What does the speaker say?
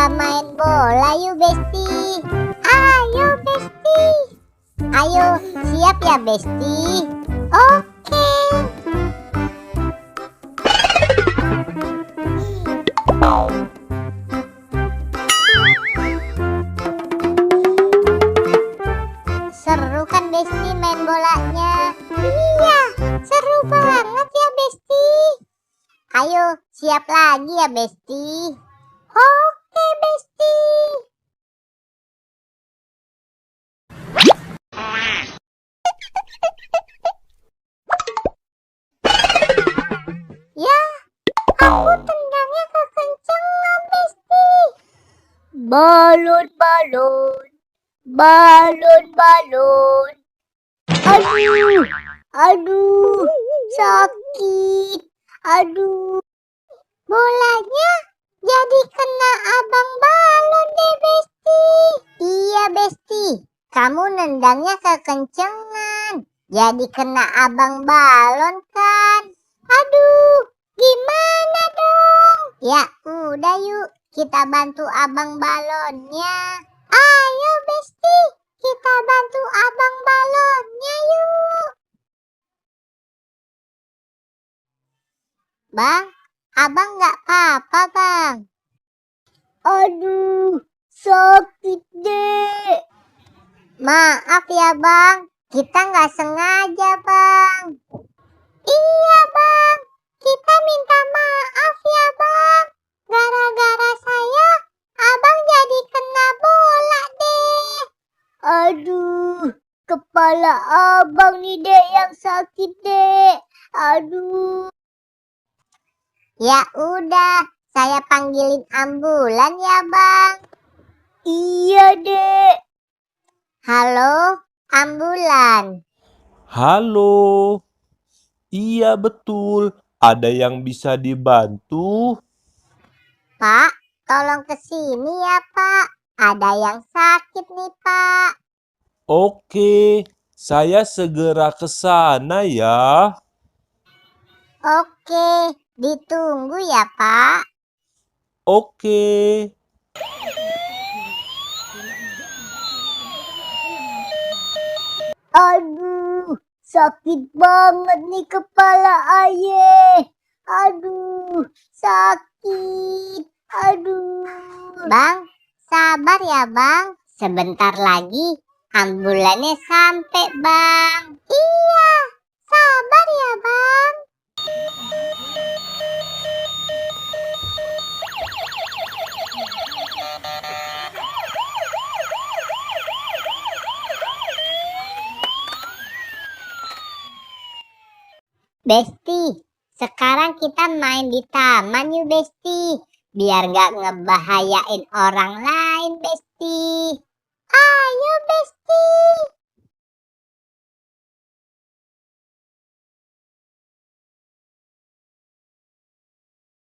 Kita main bola yuk Besti. Ayo Besti. Ayo, siap ya Besti? Oke. Seru kan Besti main bolanya? Iya, seru banget ya Besti. Ayo, siap lagi ya Besti? Oke Besti. Ya, aku tendangnya kekencengan Besti. Balon, balon, balon, balon. Aduh, aduh, sakit. Aduh, bolanya jadi kena abang balon deh Besti. Iya Besti, kamu nendangnya kekencengan. Jadi kena abang balon kan. Aduh, gimana dong? Ya udah yuk, kita bantu abang balonnya. Ayo Besti, kita bantu abang balonnya yuk. Bang, abang nggak apa-apa bang. Aduh, sakit deh. Maaf ya bang, kita nggak sengaja bang. Iya bang, kita minta maaf ya bang. Gara-gara saya, abang jadi kena bola deh. Aduh, kepala abang nih dek yang sakit dek. Aduh. Ya udah, saya panggilin ambulan ya bang. Iya dek. Halo, ambulan. Halo, iya betul. Ada yang bisa dibantu? Pak, tolong kesini ya Pak. Ada yang sakit nih Pak. Oke, saya segera ke sana ya. Oke, ditunggu ya Pak. Oke. Aduh, sakit banget nih kepala ayah. Aduh, sakit. Aduh. Bang, sabar ya bang. Sebentar lagi ambulannya sampai bang. Iya, sabar ya bang. Besti, sekarang kita main di taman yuk Besti. Biar gak ngebahayain orang lain Besti. Ayo Besti.